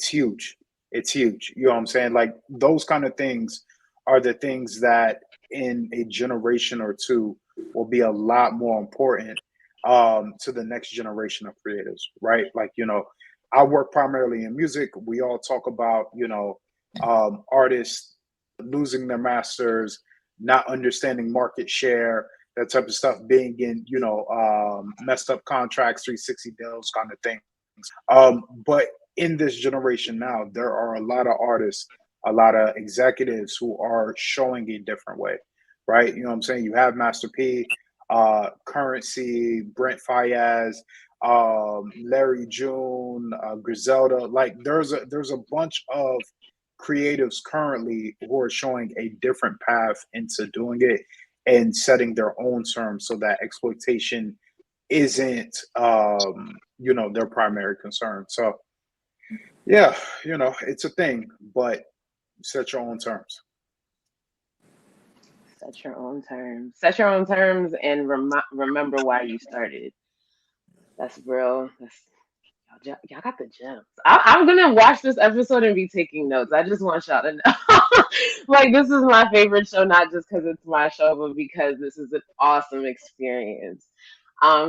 huge. It's huge. You know what I'm saying? Like those kind of things are the things that in a generation or two will be a lot more important to the next generation of creatives, right? Like, I work primarily in music. We all talk about, artists losing their masters, not understanding market share, that type of stuff, being in, messed up contracts, 360 deals kind of thing. But in this generation now, there are a lot of artists, a lot of executives who are showing a different way, right? You know what I'm saying? You have Master P, Currency, Brent Fayez, Larry June, Griselda. Like there's a bunch of creatives currently who are showing a different path into doing it and setting their own terms so that exploitation isn't their primary concern. So yeah, it's a thing, but set your own terms. Set your own terms. Set your own terms, and remember why you started. That's real. Y'all got the gems. I'm gonna watch this episode and be taking notes. I just want y'all to know. Like, this is my favorite show, not just because it's my show, but because this is an awesome experience.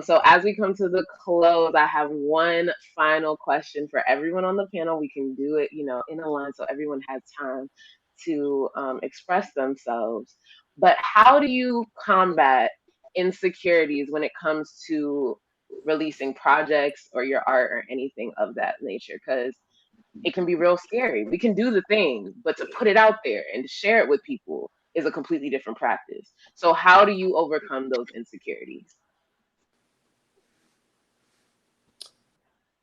So as we come to the close, I have one final question for everyone on the panel. We can do it, in a line so everyone has time to express themselves. But how do you combat insecurities when it comes to releasing projects or your art or anything of that nature? Because it can be real scary. We can do the thing, but to put it out there and to share it with people is a completely different practice. So how do you overcome those insecurities?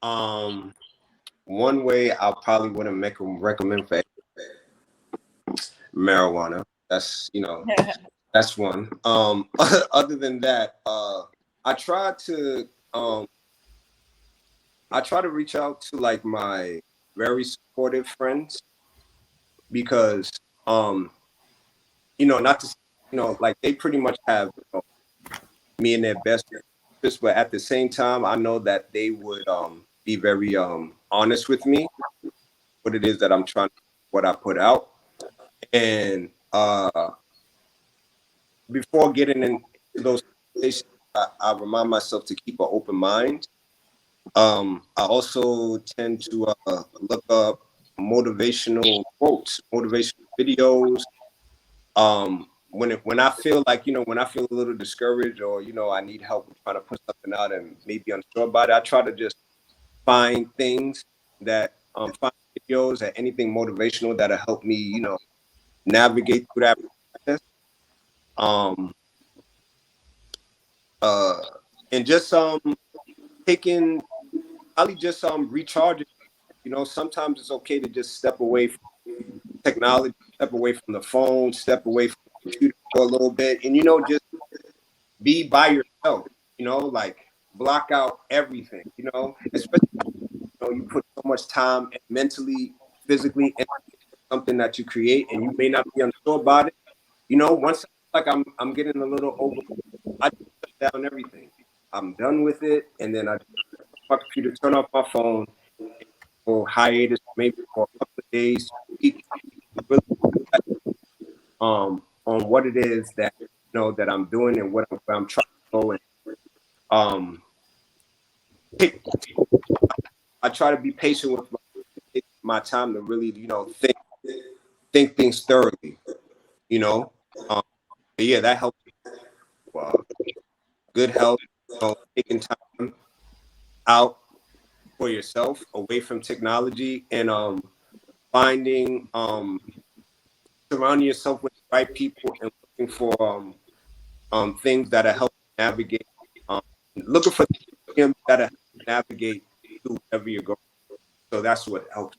One way I probably wouldn't recommend for marijuana. That's that's one. Other than that, I try to reach out to like my very supportive friends because not to like they pretty much have me in their best interest, but at the same time I know that they would be very honest with me what it is that I'm trying, what I put out. And before getting into those conversations, I remind myself to keep an open mind. I also tend to look up motivational quotes, motivational videos. When I feel like, when I feel a little discouraged or, I need help with trying to put something out and maybe unsure about it, I try to just find things that, find videos or anything motivational that'll help me, navigate through that process. And just taking, probably just recharging. Sometimes it's okay to just step away from technology, step away from the phone, step away from the computer for a little bit, and just be by yourself. Like block out everything. Especially you put so much time and mentally, physically into something that you create, and you may not be unsure about it. Once like I'm getting a little over, I just shut down everything. I'm done with it, and then I my computer, turn off my phone, or hiatus maybe for a couple of days, week, really on what it is that that I'm doing and where I'm trying to go, and um take, I try to be patient with my time to really think things thoroughly, you know. Um, but yeah, that helps. Uh, Good health, taking time out for yourself, away from technology, and finding surrounding yourself with the right people and looking for things that are help navigate, um, looking for things that are help navigate through whatever you're going. So that's what helps.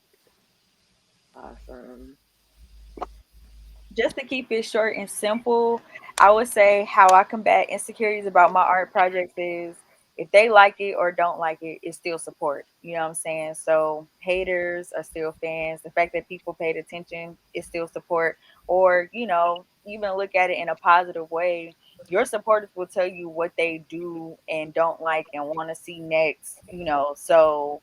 Awesome. Just to keep it short and simple, I would say how I combat insecurities about my art projects is if they like it or don't like it, it's still support. You know what I'm saying? So haters are still fans. The fact that people paid attention is still support. Or, even look at it in a positive way. Your supporters will tell you what they do and don't like and want to see next, So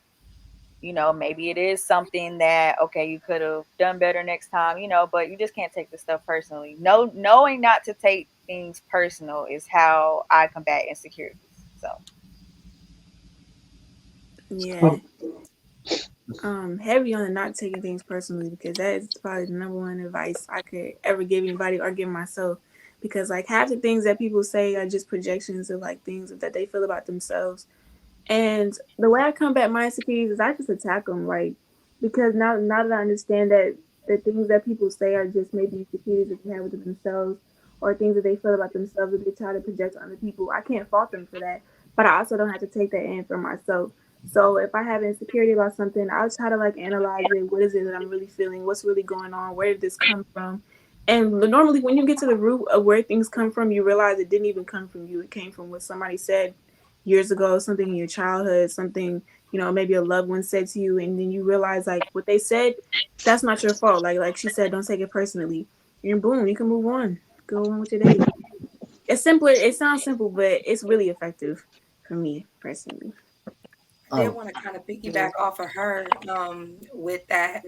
maybe it is something that okay, you could have done better next time, but you just can't take the stuff personally. Knowing not to take things personal is how I combat insecurities. So Yeah. Heavy on not taking things personally because that is probably the number one advice I could ever give anybody or give myself. Because like half the things that people say are just projections of like things that they feel about themselves. And the way I combat my insecurities is I just attack them, like because now that I understand that the things that people say are just maybe insecurities that they have within themselves or things that they feel about themselves that they try to project on other people. I can't fault them for that, but I also don't have to take that in for myself. So if I have insecurity about something, I'll try to like analyze it. What is it that I'm really feeling? What's really going on? Where did this come from? And normally, when you get to the root of where things come from, you realize it didn't even come from you. It came from what somebody said years ago, something in your childhood, something, maybe a loved one said to you, and then you realize like what they said, that's not your fault. Like she said, don't take it personally. And boom, you can move on. Go on with your day. It's simpler, it sounds simple, but it's really effective for me personally. I did want to kind of piggyback off of her with that,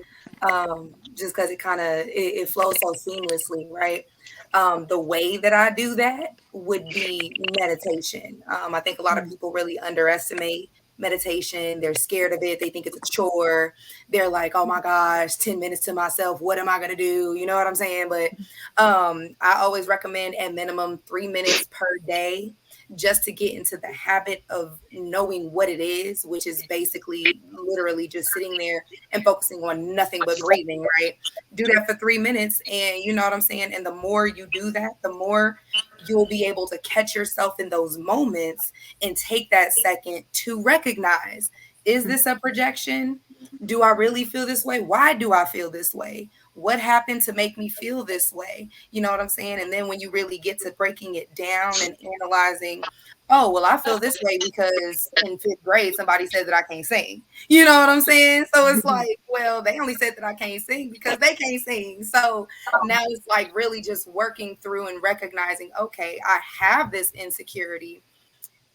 just because it kind of it flows so seamlessly, right? The way that I do that would be meditation. I think a lot of people really underestimate meditation. They're scared of it. They think it's a chore. They're like, oh my gosh, 10 minutes to myself. What am I going to do? You know what I'm saying? But I always recommend at minimum 3 minutes per day just to get into the habit of knowing what it is, which is basically literally just sitting there and focusing on nothing but breathing, right? Do that for 3 minutes. And you know what I'm saying? And the more you do that, the more you'll be able to catch yourself in those moments and take that second to recognize, is this a projection? Do I really feel this way? Why do I feel this way? What happened to make me feel this way? You know what I'm saying? And then when you really get to breaking it down and analyzing, oh, well, I feel this way because in fifth grade, somebody said that I can't sing. You know what I'm saying? So it's like, well, they only said that I can't sing because they can't sing. So now it's like really just working through and recognizing, okay, I have this insecurity,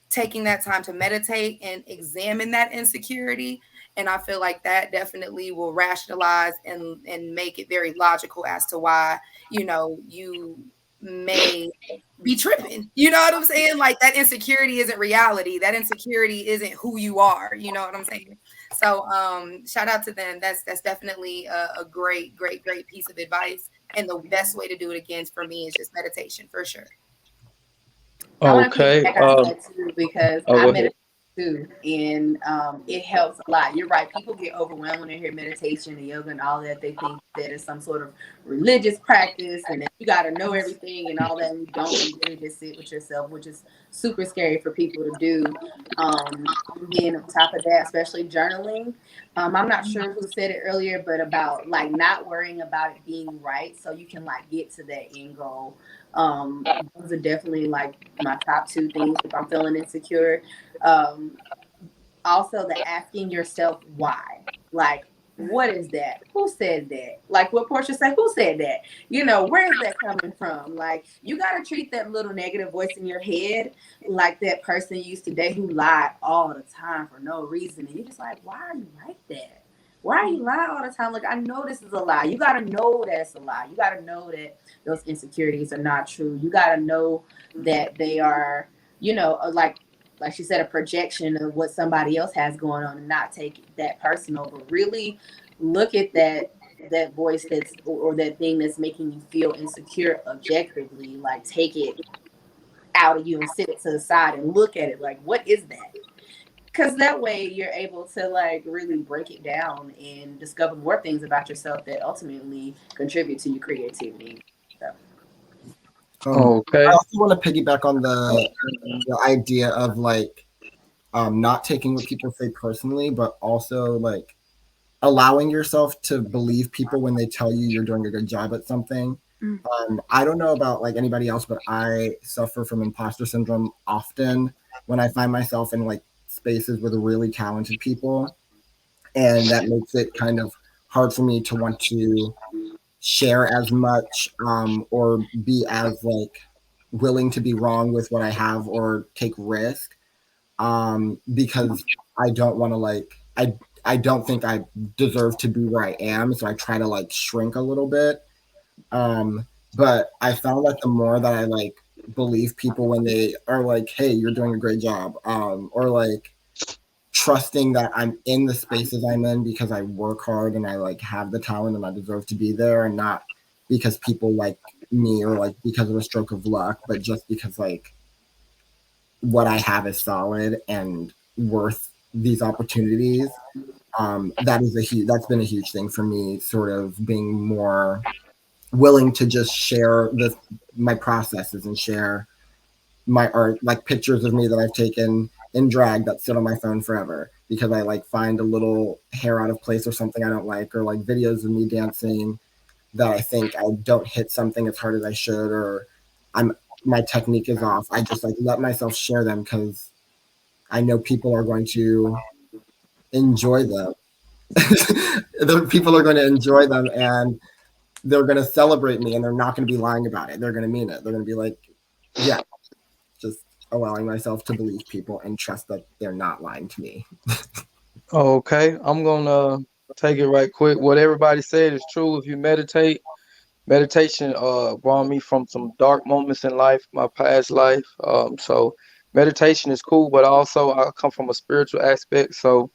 taking that time to meditate and examine that insecurity. And I feel like that definitely will rationalize and make it very logical as to why, you may be tripping. You know what I'm saying? Like that insecurity isn't reality. That insecurity isn't who you are. You know what I'm saying? So shout out to them. That's definitely a great, great, great piece of advice. And the best way to do it again for me is just meditation for sure. I want to Okay. piggyback off of that too because Oh, I go ahead. meditate too, and it helps a lot. You're right. People get overwhelmed when they hear meditation and yoga and all that. They think that it's some sort of religious practice and that you got to know everything and all that. And you don't. You really just sit with yourself, which is super scary for people to do. And then on top of that, especially journaling. I'm not sure who said it earlier, but about like not worrying about it being right, so you can like get to that end goal. Those are definitely like my top two things if I'm feeling insecure. Um, also the asking yourself why. Like, what is that? Who said that? Like what Portia said, who said that? You know, where is that coming from? Like, you got to treat that little negative voice in your head like that person you used to date who lied all the time for no reason. And you're just like, why are you like that? Why are you lying all the time? Like, I know this is a lie. You got to know that it's a lie. You got to know that those insecurities are not true. You got to know that they are, you know, like she said, a projection of what somebody else has going on, and not take that personal, but really look at that voice that's or that thing that's making you feel insecure objectively. Like, take it out of you and sit it to the side and look at it. Like, what is that? Because that way you're able to like really break it down and discover more things about yourself that ultimately contribute to your creativity. So. Okay. I also want to piggyback on the idea of like not taking what people say personally, but also like allowing yourself to believe people when they tell you you're doing a good job at something. I don't know about like anybody else, but I suffer from imposter syndrome often when I find myself in like spaces with really talented people, and that makes it kind of hard for me to want to share as much or be as like willing to be wrong with what I have or take risk because I don't want to like I don't think I deserve to be where I am, so I try to like shrink a little bit. But I found that the more that I like believe people when they are like, "Hey, you're doing a great job," or like trusting that I'm in the spaces I'm in because I work hard and I like have the talent and I deserve to be there, and not because people like me or like because of a stroke of luck, but just because like what I have is solid and worth these opportunities. That's been a huge thing for me, sort of being more willing to just share my processes and share my art, like pictures of me that I've taken in drag that sit on my phone forever because I like find a little hair out of place or something I don't like, or like videos of me dancing that I think I don't hit something as hard as I should, or I'm my technique is off. I just like let myself share them because I know people are going to enjoy them. The people are going to enjoy them and they're going to celebrate me, and they're not going to be lying about it. They're going to mean it. They're going to be like, yeah, just allowing myself to believe people and trust that they're not lying to me. Okay. I'm gonna take it right quick. What everybody said is true. If you meditate, meditation brought me from some dark moments in life, my past life. So meditation is cool, but also I come from a spiritual aspect. So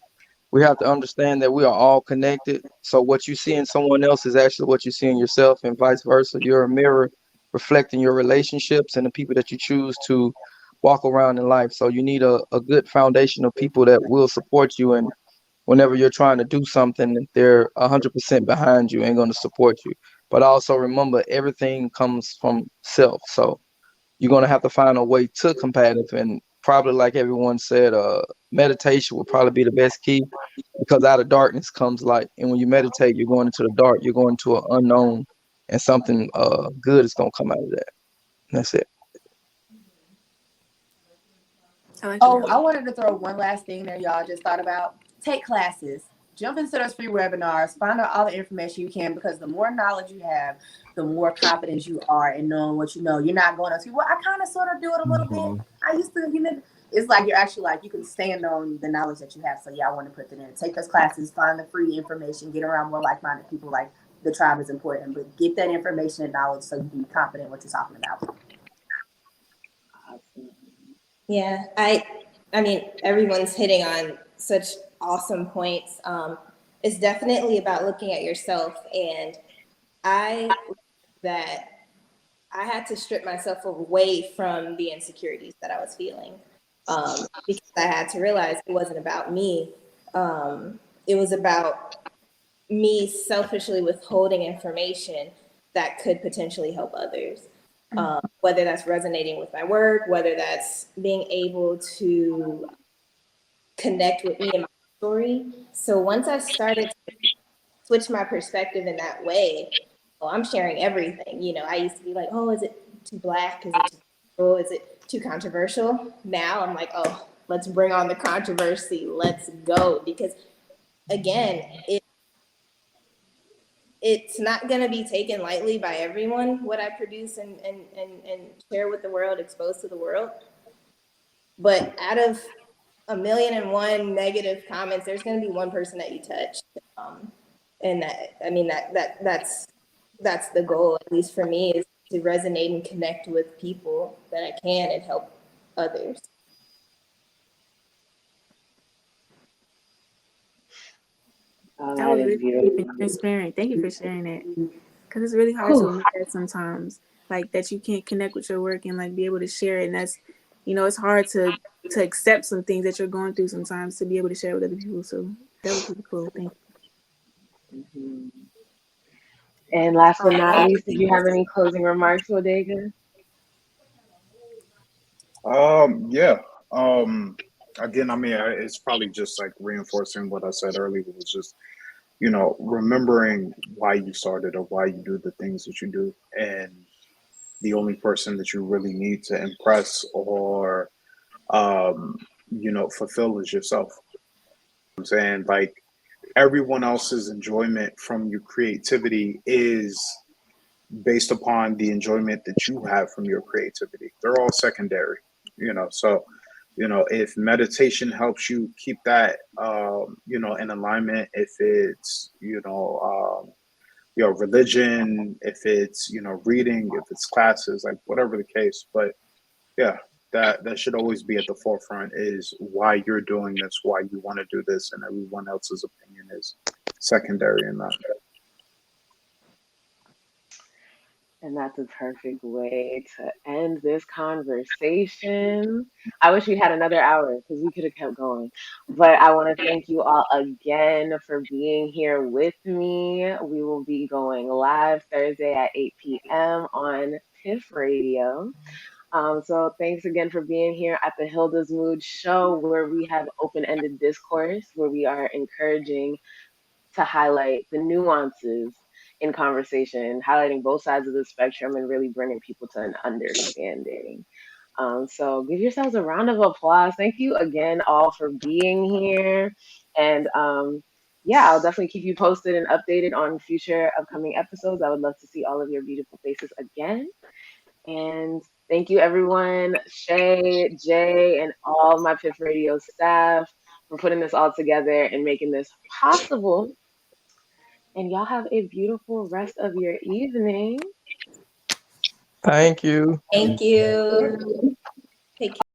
we have to understand that we are all connected. So what you see in someone else is actually what you see in yourself, and vice versa. You're a mirror reflecting your relationships and the people that you choose to walk around in life. So you need a good foundation of people that will support you, and whenever you're trying to do something, they're 100% behind you and going to support you. But also remember, everything comes from self. So you're going to have to find a way to combative, and probably like everyone said, meditation will probably be the best key, because out of darkness comes light, and when you meditate you're going into the dark, you're going to an unknown, and something good is going to come out of that. And that's it. Oh, I wanted to throw one last thing there, y'all just thought about. Take classes. Jump into those free webinars. Find out all the information you can, because the more knowledge you have, the more confident you are in knowing what you know. You're not going to, well, I kind of sort of do it a little bit. Mhm. I used to, you know, it's like you're actually like, you can stand on the knowledge that you have. So, yeah, I want to put that in. Take those classes, find the free information, get around more like minded people. Like, the tribe is important, but get that information and knowledge so you can be confident in what you're talking about. Yeah, I mean, everyone's hitting on such awesome points. It's definitely about looking at yourself, and I that I had to strip myself away from the insecurities that I was feeling, because I had to realize it wasn't about me. It was about me selfishly withholding information that could potentially help others. Whether that's resonating with my work, whether that's being able to connect with me and my story. So once I started to switch my perspective in that way, well, I'm sharing everything. You know, I used to be like, oh, is it too black? Is it too, oh, is it too controversial? Now I'm like, oh, Let's bring on the controversy. Let's go. Because again, it's not going to be taken lightly by everyone, what I produce and share with the world, expose to the world. But out of 1,000,001 negative comments, there's going to be one person that you touch. And that, I mean, that's the goal, at least for me, is to resonate and connect with people that I can and help others. Oh, That that was is really deep and beautiful. transparent. Thank you for sharing that. Because it's really hard to Whew. admit that sometimes, like that you can't connect with your work and like be able to share it. And that's, it's hard to accept some things that you're going through sometimes to be able to share with other people. So that was really cool. Thank you. Mhm. And last but not least, did you have any closing remarks, Bodega? Yeah. Again, I mean, it's probably just like reinforcing what I said earlier, was just, remembering why you started or why you do the things that you do. And the only person that you really need to impress or, fulfill is yourself. I'm saying, like, everyone else's enjoyment from your creativity is based upon the enjoyment that you have from your creativity. They're all secondary, so if meditation helps you keep that in alignment, if it's religion, if it's reading, if it's classes, like whatever the case. But yeah, that should always be at the forefront, is why you're doing this, why you want to do this, and everyone else's opinion is secondary in that. And that's a perfect way to end this conversation. I wish we had another hour because we could have kept going. But I want to thank you all again for being here with me. We will be going live Thursday at 8 p.m. on Piff Radio. So thanks again for being here at the Hilda'S Mood Show, where we have open-ended discourse, where we are encouraging to highlight the nuances in conversation, highlighting both sides of the spectrum and really bringing people to an understanding. So give yourselves a round of applause. Thank you again all for being here. And yeah, I'll definitely keep you posted and updated on future upcoming episodes. I would love to see all of your beautiful faces again. And thank you, everyone, Shay, Jay, and all my Piff Radio staff for putting this all together and making this possible. And y'all have a beautiful rest of your evening. Thank you. Thank you. Take care.